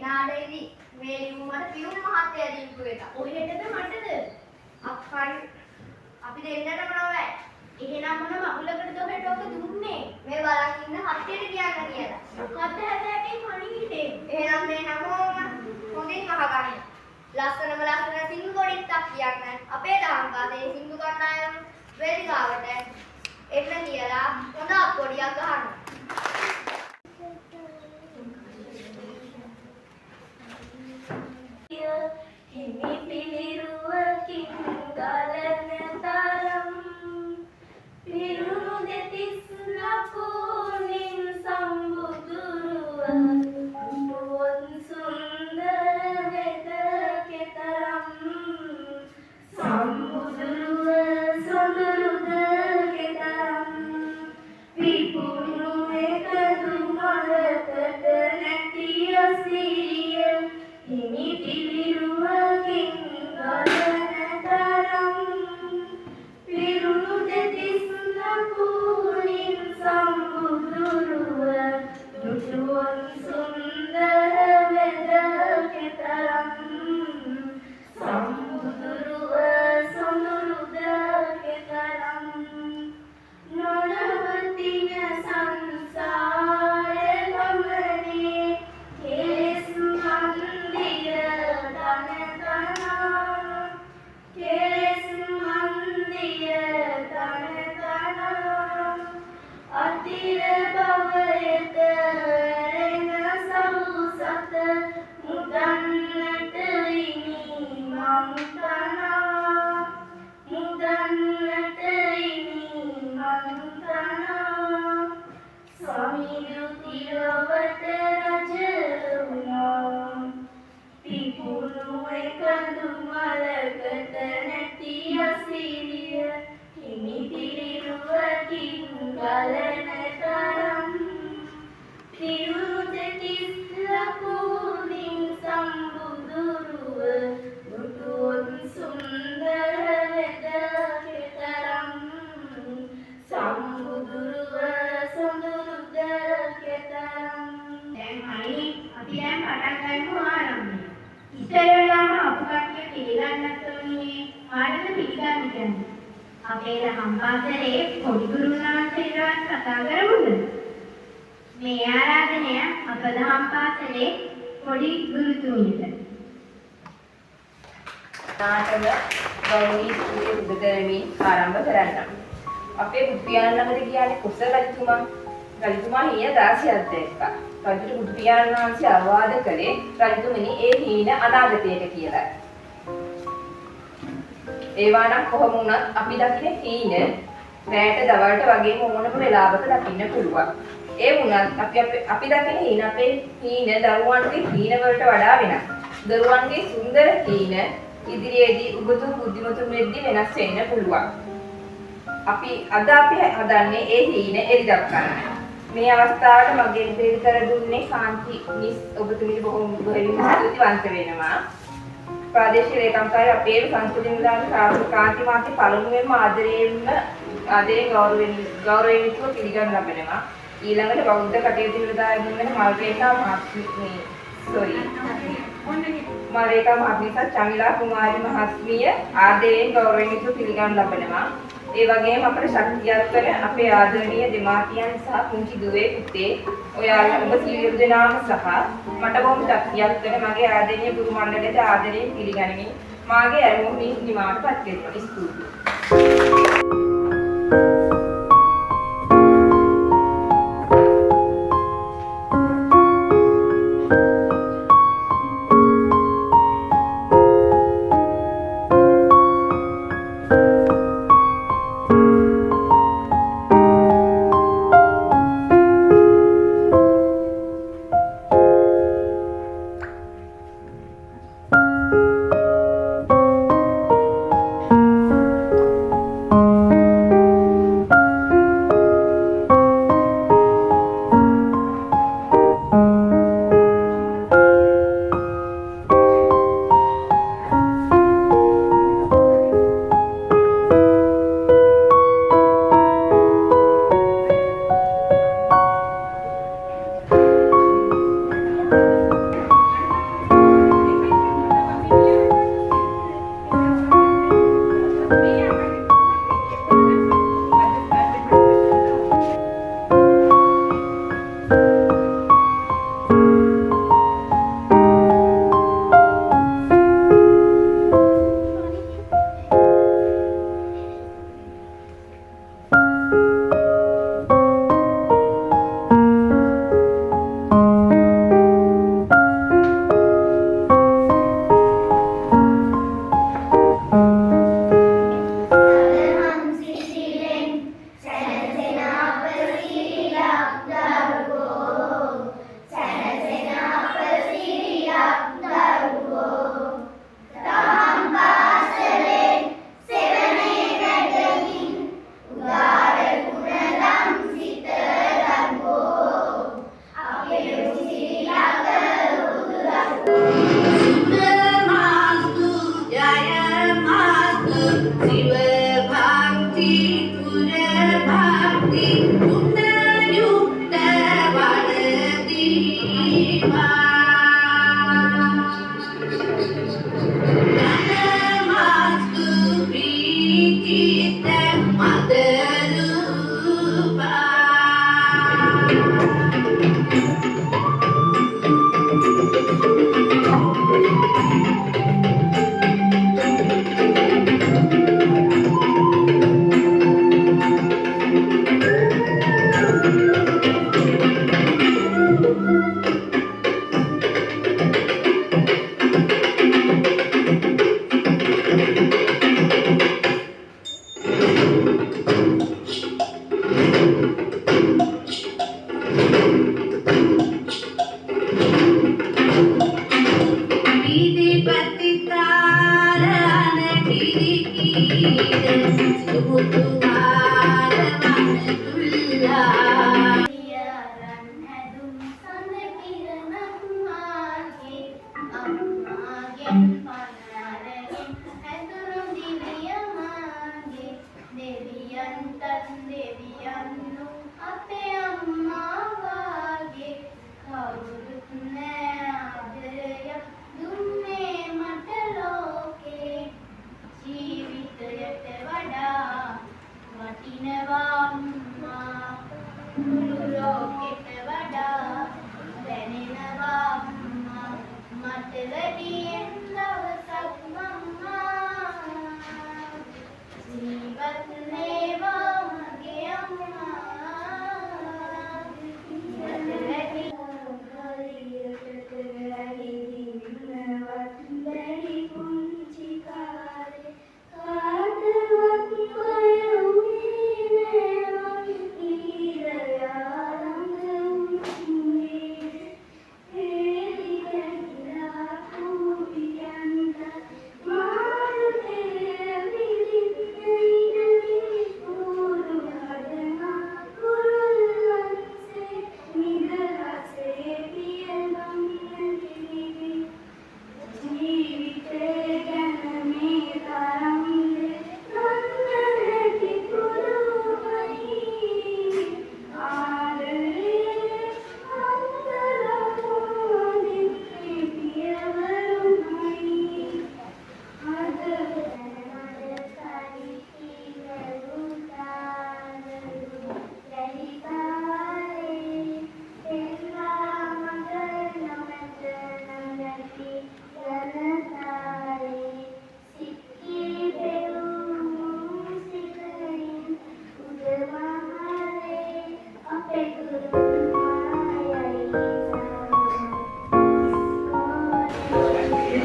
නාඩේදී මේ ලියුමට පියුම් මහත්තයා දීපු එක. ඔහෙටද මටද? අපි දෙන්නටම නෝවැ. එහෙනම් මොන මගුලකටද ඔහෙට ඔක දුන්නේ? මේ බලන් ඉන්න හත්තියට කියන්න කියලා. මොකද්ද හැබැයි පණිවිඩේ? එහෙනම් මේ හැමෝම හොඳින් අහගන්න. ලස්සන සිංදු පොඩිත්තක් කියන්න. අපේ දහම් පාසලේ සිංදු කණ්ඩායම වේදිකාවට එන්න කියලා හොඳ අප්පොඩියක් ගහන්න. හිමි පිළිරුවකින් ගලන තරම් පිරුණු දෙතිස් ලකුණින් සම්බුදුරුව නුවන් සුන්දර වෙද කෙතරම් සම්බුදුරුව සොඳුරුද කෙතරම් විපුණු එකදු මලකට නැතිය සිරිය හිමි පිළිරුවකින් ගලන තරම් පිරුණු දෙතිස් ලකුණින් සම්බුදුරුව නුවන් සුන්දර වෙද කෙතරම් සම්බුදුරුව සොඳුරුද කෙතරම් නොනවතින සංසාර ගමනේ කෙලෙස් මන්දිය තනතනා කෙලෙස් මන්දිය තනතනා අතිර භවයට එන සෞසත මුදන්නට ඉනි මන්තනා මුදන්නට ඉනි මන්තනා සමිඳු තිරවට රජ වුණා පිපුණු එකදු මලකට නැති අසිරිය හිමි පිළිරුවකින් ගලන තරම් පිරුණු දෙතිස් ලකුණින් සම්බුදුරුව නුවන් සුන්දර වෙද කෙතරම් සම්බුදුරුව සොඳුරුද කෙතරම්. දැන් අනේ අපි දැන් පටන් ගන්නවා ආරම්භය. ඉස්සර වෙලාම අපු කට්ටිය පිළිගන්නත් ඕනේ ආඩම පිළිගන්න කියන්නේ. අපේ දහම් පාසලේ පොඩි ගුරුනාන්සේලාට කතා කරමුද? මේ ආරාධනය අප දහම් පාසලේ පොඩි ගුරුතුමියට. නාටක ගෞරවනීය ස්තුතිය පුද කරමින් ආරම්භ කරන්නම්. අපේ බුදු පියාණන් ළඟට කියන්නේ කුසල රජතුමා. රජතුමා හීන 16ක් දැක්කා. රජුට බුදු පියාණන් වහන්සේ අවවාද කළේ රජතුමනි ඒ හීන අනාගතයට කියලා. ඒවා නම් කොහොම වුණත් අපි දකින හීන රැට දවල්ට වගේම ඕනම වෙලාවක දකින්න පුළුවන්. ඒ වුණත් අපි දකින හීන අපේ හීන දරුවන්ගේ හීන වලට වඩා වෙනස්. දරුවන්ගේ සුන්දර හීන ඉදිරියේදී උගතුන් බුද්ධිමතුන් වෙද්දී වෙනස් වෙන්න පුළුවන්. අපි හදන්නේ ඒ හීන එළිදක්වන්න. මේ අවස්ථාවට මගෙන් දෙවි කර දුන්නේ කාන්ති මිස් ඔබතුමී බොහොම ස්තුතිවන්ත වෙනවා. ප්‍රාදේශීය ලේකම්කාරී අපේ සංස්කෘතික නිලධාරී කාන්ති මාත්‍ය පළමුවෙන්ම ආදරයෙන් ගෞරවයෙන් යුතුව පිළිගන්න ලබනවා. ඊළඟට බෞද්ධ කටයුතු නිලධාරීන් වෙන මල්රේඛා මහත්මිය චමිලා කුමාරි මහත්මිය ආදරයෙන් ගෞරවයෙන් යුතුව පිළිගන්න ලබනවා. ඒ වගේම අපේ ශක්තියක් කර අපේ ආදරණීය දෙමාපියන් සහ පුංචි දුවේ පුතේ ඔයාලා ඔබ සියලු දෙනාම සහ මට බොහොම ශක්තියක් කර මගේ ආදරණීය ගුරු මණ්ඩලයට ආදරයෙන් පිළිගනිමින් මාගේ අරමුණ නිමාවටපත් වෙනවා. ස්තුතියි.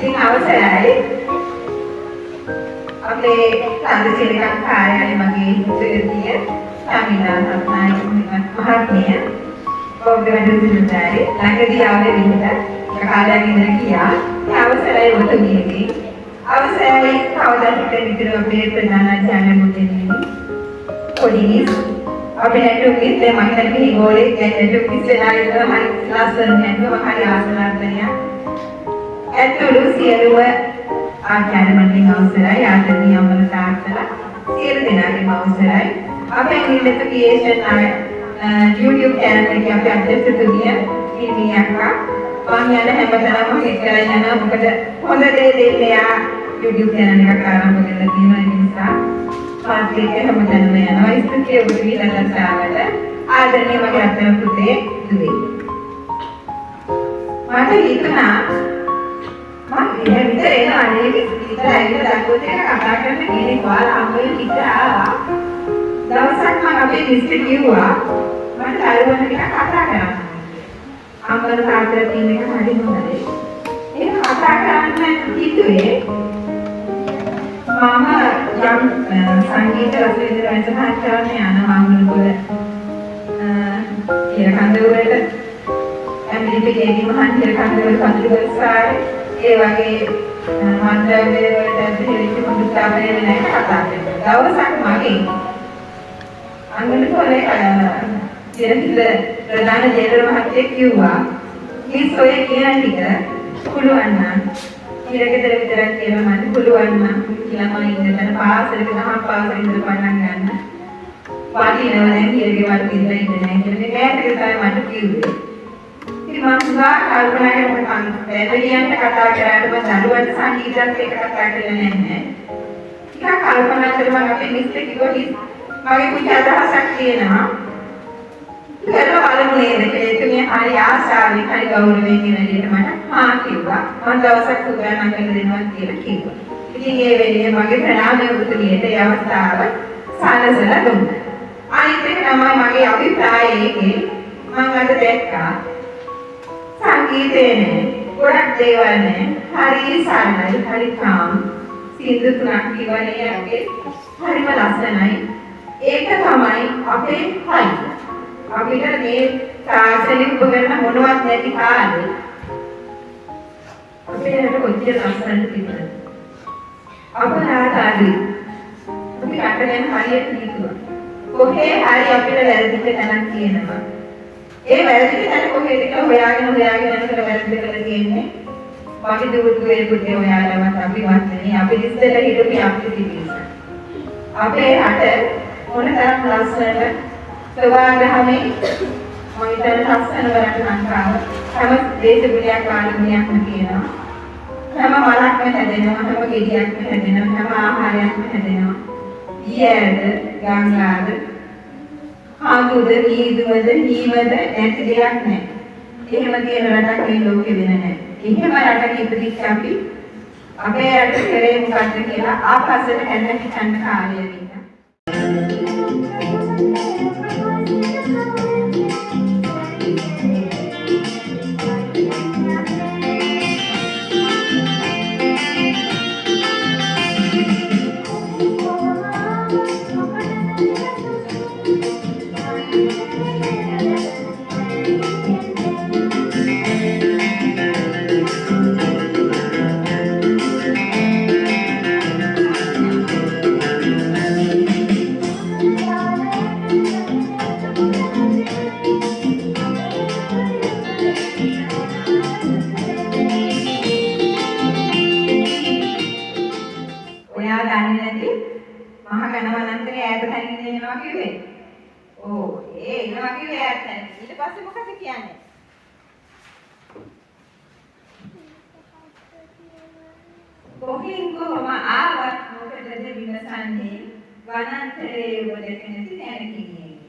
ඉතින් අවසරයි. අපේ සාධිචිලක කාර්යාලයේ මගේ හිතේදී සමිනා සත්නායක මහත්මිය බෞද්ධ වැඩසටහනේ ළඟදී ආවේ විදිහට කාලයක් ඉඳලා කියා අවසරයි ඔතනදී අවසරයි කවදාද විතර අපේ ප්‍රධානාචාර්ය මුදෙන්නේ පොඩිස් අපේ නැටුමිස් මගේ ගෝලේ නැටුමිස් වෙනාගෙන හරි ක්ලාස් වලින් යනවා හරි ආසනාර්ථනය ඇතුළු සියලුම ආචාර්ය මණ්ඩලයේ අවසරයි ආදරණීය අමර තාත්තලා සියලු දෙනාගේම අවසරයි අපේ නිලත ක්‍රියේෂන් ආය YouTube channel එකේ අපේ අධ්‍යක්ෂතුමිය ඉල්මී අක්කා මම යන හැමතැනම හිතලා යනවා මොකද හොඳ දේ දෙන්නේ යා YouTube channel එකක් ආරම්භ කරලා තියෙනවා ඒ නිසා මාත් එක්ක හැමතැනම යනවා ස්තුතියි ඔබගේ ලලතාවට ආදරණීය මගේ අත්තන පුතේ දුවේ මට හිතුණා මම විතර එනවා නේද විතර ඇවිල්ලා දක්වත එක කතා කරන්න කෙනෙක් වාලා අම්මේ විතර ආවා දවසක් මම අපේ මිස්ටර් කිව්වා මට අරගෙන ටිකක් කතා කරන්න අම්මලා තාත්තලා තියෙන එක හරි හොඳයි ඒක කතා කරන්න හිතුවේ මම යම් සංගීත රසවින්දන වැඩසටහන් කරන්න යනවා මංගලපුර ඉරකන්දවලට ඇම්බිලිපිකේදී මහන් ඉරකන්දවල පන්තිවලසාරේ ඒ වගේ මන්ත්‍රාලය වලට දෙහිවිච්ච මුදුතාවනේ වෙන එක කතා කරනවා දවසක් මගේ අංගලපුරේ ජෙනරල් ප්‍රධාන ජෙනරල් මහත්තයෙක් කිව්වා මිස් ඔය කියන ටික පුළුවන් නම් ඉරගෙදර විතරක් කියලා මම පුළුවන් නම් කියලා මම ඉඳන් පාසලක ගහම පාසලේ ඉඳලා පටන් ගන්න වටිනවා දැන් ඉරගේ වට ඉඳලා ඉන්නේ නැහැ කියලා මේ මෑතක තමයි මට කිව්වේ ඉතින් මම සුදා කල්පනා කරනකොට පැහැදිලියන්ට කතා කරාට මම දරුවන්ට සංගීතයත් එක්ක කතා කරලා නැහැ ටිකක් කල්පනා කරලා මම අපේ මිස්ටර් කිව්වා මගේ පුංචි අදහසක් තියෙනවා ඒකම බලමුනේ මේකේ හරි ආශාවෙන් හරි ගෞරවයෙන් කියන විදිහට මට හා කිව්වා මම දවසක් සුගානම් කරලා දෙනවා කියලා කිව්වා ඉතින් ඒ වෙලේ මගේ ප්‍රණාමය උතුරියට ඒ අවස්ථාව සාලසලා දුන්නා අනිත් එක තමයි මගේ අභිප්‍රායය ඒකේ මම අද දැක්කා සංගීතේ නේ ගොඩක් දේවල් නේ හරි සරලයි හරි කාම් සින්දු තුනක් කියවනේ අපේ හරිම ලස්සනයි ඒක තමයි අපේ හයි අපිට මේ තාක්ෂණික උපකරණ මොනවත් නැති කාලේ අපේ රට කොච්චර ලස්සනද තිබුණාද අපරාධාදී අපි රට ගැන හරියට හිතුවා කොහේ හරි අපිට වැරදිච්ච තැනක් තියෙනවා ඒ වැරදිච්ච තැන කොහෙද කියලා හොයාගෙන යනකොට වැරදි කරලා තියෙන්නේ මගේ දුවේ පුතේ හොයාලවත් අපි වත්නේ අපි ඉස්සෙල්ලා හිටපු අපි තිබිලා අපේ රට මොනතරම් ලස්සනද සවාගහමේ මම ඉතින් ලස්සන වරට ලංකාව හැම දේශගුණයක් ආගමයක්ම තියෙනවා හැම මලක්ම හැදෙනවා හැම ගෙඩියක්ම හැදෙනවා හැම ආහාරයක්ම හැදෙනවා ඊයද ගංගාද ආදුද නීදුවද නීවද නැති දෙයක් නැහැ එහෙම තියෙන රටක් මේ ලෝකෙ වෙන නැහැ එහෙම රටක ඉපදිච්ච අපි අපේ රට කරේ මොකද්ද කියලා ආපස්සට හැදෙන්න හිතන්න කාලය වෙනවා කොහෙන් කොහම ආවත් මොකටද විමසන්නේ වනාන්තරයේ ඔබදක නැති තැනකින් ඊට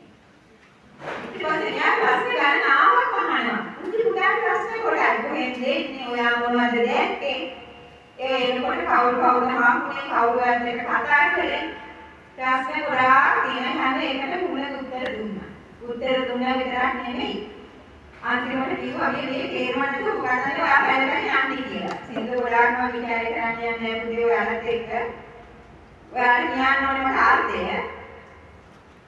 පස්සේ යා ප්‍රශ්න ගන්න ආවක් අහනවා උන්ට පුතාට ප්‍රශ්න කරලා කොහෙන්ද ඉන්නේ ඔයා මොනවද දැක්කේ ඒ එනකොට කවුරුද හාමුදුරනේ කවුරුත් එක්ක කතා කරේ ප්‍රශ්න ගොඩාක් තියෙන හැම එකකට මුල උත්තර දුන්නා විතරක් නෙමෙයි අන්තිමට කිව්වා මේ තේරුමක් නැතුව ගන්නනේ ඔයා පැනපැන යන්නේ කියලා. සින්දු ගොඩාක්ම විචාරය කරන්න යන්නේ පුතේ ඔයාලත් එක්ක. ඔයාලා කියන්න ඕනේ මට ආර්ථය.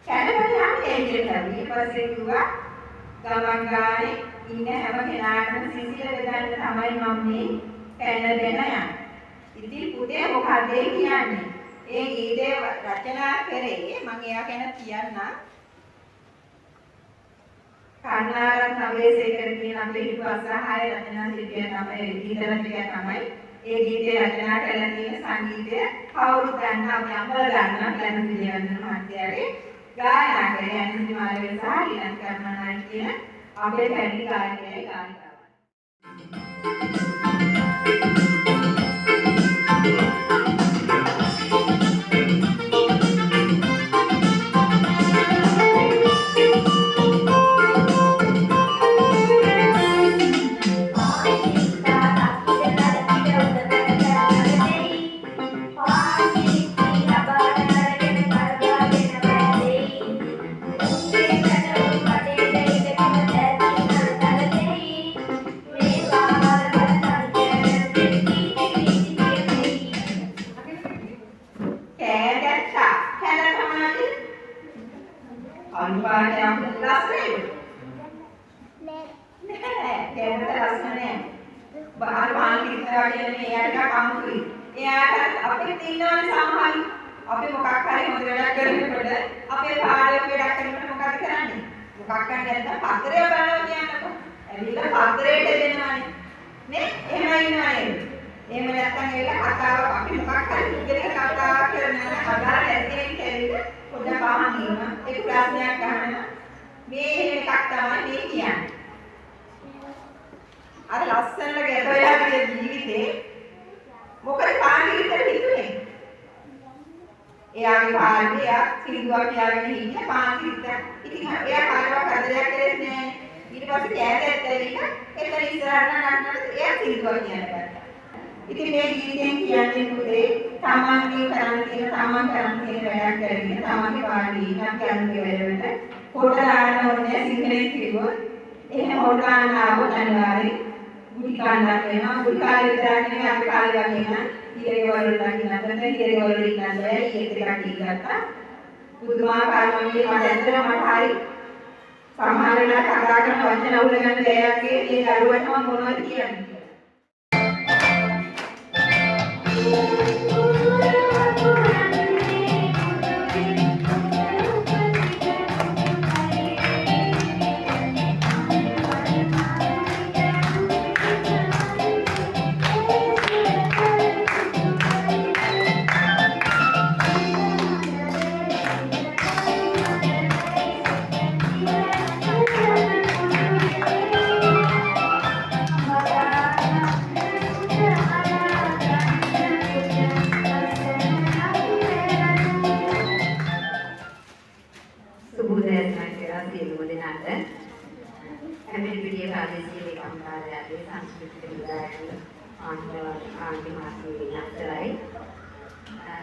පැනපැන යන්නේ කියලා. ඊට පස්සේ කිව්වා ගමන් ගානේ ඉන්න හැම කෙනාටම සිසිල බෙදන්න තමයි මම මේ පැන දෙන යන්නේ. ඉතින් පුතේ මොකද කියන්නේ? ඒ ගීතය රචනා කරේ මම එයා ගැන කියන්නම්. කන්නාරම් නවේසේකර කියන අපේ විපස්සහාය රචනා ශිල්පියා තමයි ගීත රචකයා තමයි. ඒ ගීතය රචනා කරලා තියෙන සංගීතය කවුරුත් දන්නා අපි අම්මලා දන්නා ලැබු පිළිවෙන්න මහත්තයාගේ ගායනා කරේ අනිසිමාලේ සහ ඊළඟ කර්මනායක කියන අපේ පැරණි ගායකයයි ගායිකාවයි. අපි මොකක් හරි හොඳ වැඩක් කරනකොට අපේ පාඩම වැඩක් කරනකොට මොකද කරන්නේ? මොකක් හරි නැත්නම් පත්‍රය බලනවා කියන්නකො. ඇවිල්ලා පත්‍රයට දෙනවානේ. නේ? එහෙම ඉන්නවා නේද? එහෙම නැත්නම් ඒලා කතාවක් අපි මොකක් හරි ඉගෙන කතාවක් කරනවා අදාළ ඇදගෙන කැවිලා පොඩ්ඩක් අහන්න ඉන්නවා. ඒ ප්‍රශ්නයක් අහනවා. මේ එහෙම එකක් තමයි මේ කියන්නේ. අර ලස්සනට ගැටෝයාගේ ජීවිතේ මොකද පාණිවිතර හිතුනේ? එයාගේ පාඩේ එයා සිරිදුවක් කියාගෙන ඉන්නේ පාන්ති විතර. ඉතින් එයා කාටවත් කරදරයක් කරෙන්නේ නැහැ. ඊට පස්සේ කෑදැත් ඇවිල්ලා එතන ඉස්සරහට නටනකොට එයා සිරිදුවක් කියනවා. ඉතින් මේ ගීතෙන් කියන්නේ පුතේ තමන්ගේ කරන්න තියෙන තමන් කරන්න තියෙන වැඩක් කරගෙන තමන්ගේ පාඩේ ඉන්න කරන්නේ වැඩවලට කොට දාන්න ඕනේ සිංහලෙන් කිව්වොත්. එහෙම කොට දාන්න ආවොත් අනිවාර්යයෙන් ගුටි කන්නක් වෙනවා. ගුටි කාලේ විතරක් නෙවෙයි අපි කාලේ වගේ නම් ඉරේවල දකින්නත් ඉරේවල ඉන්නත් බෑ. ඊට එකක් ඉල්ලගත්තා. පුදුමාකාර මම මට ඇත්තටම මට හරි සමහර වෙලාවට කතා කරන වචන අවුල ගන්න දෙයක්ගේ මේ දරුවට මම මොනවද කියන්නේ.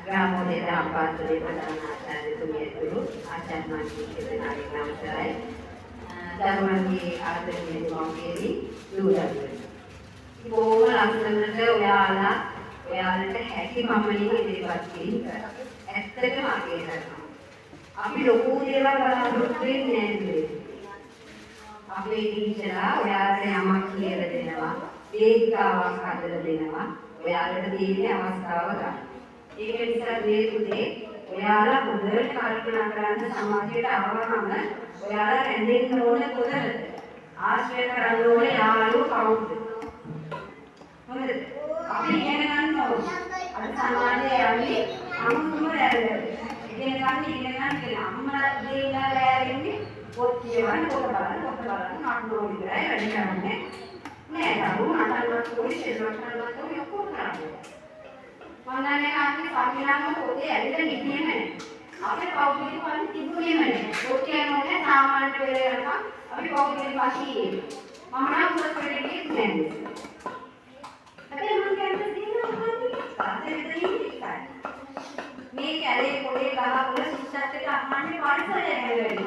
ග්‍රාමෝදේ දාම්පාත්‍රේ ප්‍රධාන ආචාර්යතුමිය තුරු ආචාර්යමානී කෙරෙනාගේ නමස්කාරයි. ධර්මයේ ආදරණීය දෙමව්පියනි දුරදිග. බොහොම ලස්සනට ඔයාලට හැකි පමණින් ඉදිරිපත් කිරීම. ඇත්තටම අගය කරනවා. අපි ලොකු දේවල් බලාපොරොත්තු වෙන්නේ නැහැ. අපේ ටීචර්ලා ඔයාලට යමක් කියලා දෙනවා. වේදිකාවක් හදලා දෙනවා. ඔයාලට තියෙන අවස්ථාව ගන්න. ඒක නිසා මේ පුතේ ඔයාලා හොඳට කල්පනා කරන්න සමාජයට ආවම ඔයාලා රැඳෙන්න ඕනේ කොතනද? ආශ්‍රය කරන්න ඕනේ යාළුවෝ කවුද? හොඳද? අපි ඉගෙන ගන්න ඕනේ. අද සමාජයේ යන්නේ අමුතුම රැඳෙන්න. ඉගෙන ගන්න කියලා අම්මලා දෙයිලා රැඳෙන්නේ පොත් කියවන්න පොත බලන්න නටනවා විතරයි වැඩි කරන්නේ. නෑ දරුවෝ නටනවත් පොඩි ශිල්පකරනවත් ඔක්කොම කරන්නේ. මන්නනේ අපි සම්මිලන්ව පොතේ ඇවිල්ලා හිටියේ නැහැ. අපේ පෞද්ගලික වලින් තිබුණේම නැහැ. පොත් කියනෝනේ සාමාන්‍ය වෙලේ යනවා. අපි පෞද්ගලික වාසියේ. මම නම් පොත් පොතේ ගියේ නැහැ. හැබැයි මම කියන්නේ මේ කැලේ පොඩේ ගහවල සිස්සත් එක අහන්නේ පරිසරය ගැන.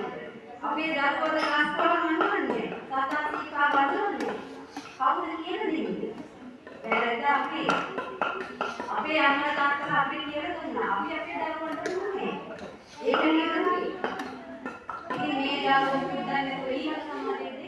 අපේ දරුවෝ ක්ලාස් කරන මන්නේ. තාත්තා අපේ අම්මලා තාත්තලා අපිට කියලා දුන්නා. අපි අපේ දරුවන්ට දුන්නේ. ඒක නෙවෙයි. ඉතින් මේ යාළුවෝ කියන්නේ කොයි සමාජයේද?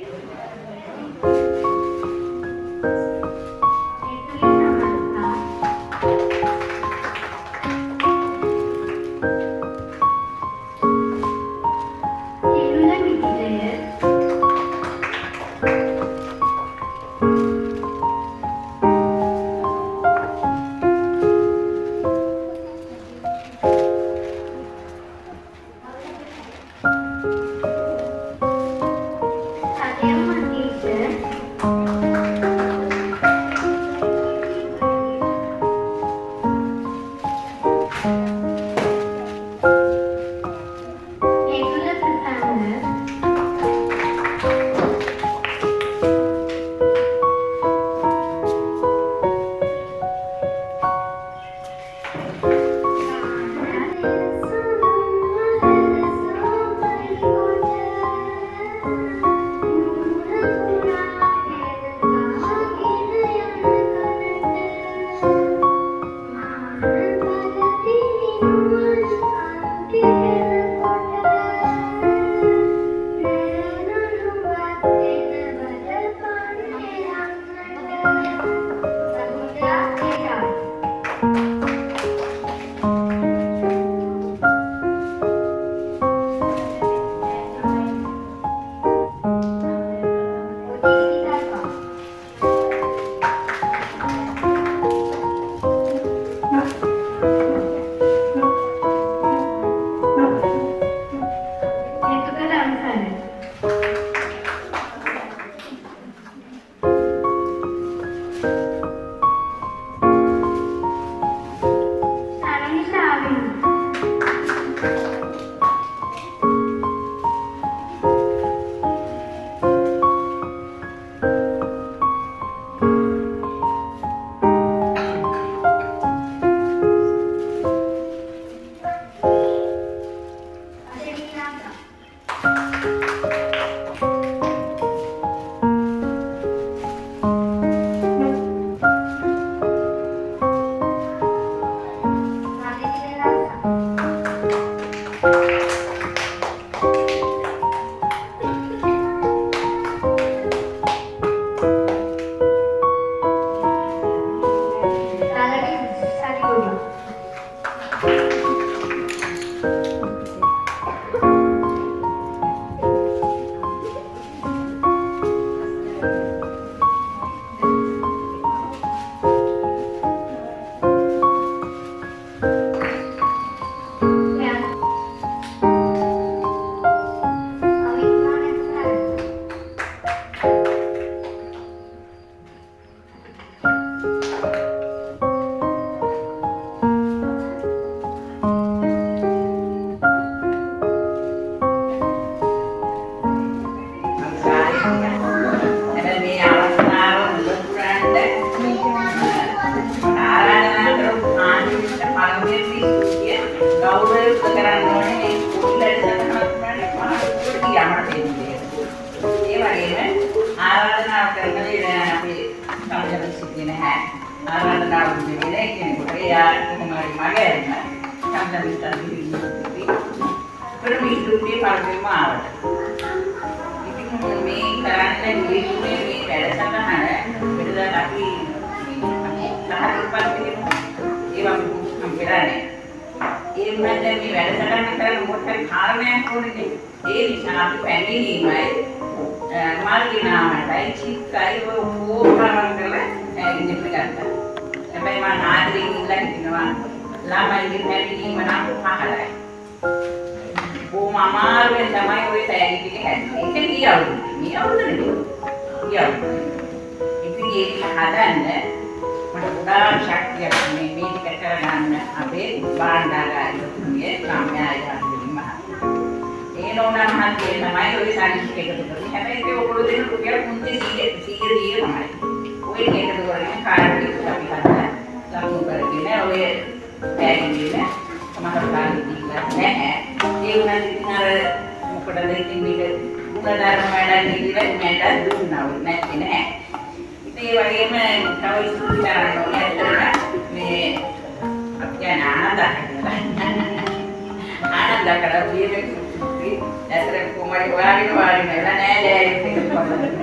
ආනන්ද කරා විදිහේ සුත්‍රි ඇතර කොමරි හොයාගෙන වාඩි වෙලා නෑ ලෑලි එක පොඩ්ඩක්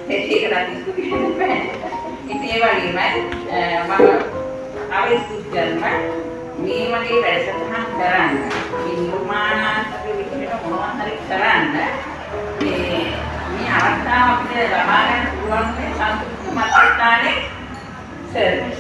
ඒක රාජි ඉතින් ඒ වගේමයි මම අවශ්‍ය කරනවා මේ වගේ වැඩසටහන් කරන්න මේ නිර්මාණාත්මක විදිහට මොනවා හරි කරන්න මේ අවස්ථාව අපිට ලබා ගන්න පුළුවන් මේ සංස්කෘතික මධ්‍යස්ථානයේ සර්විස්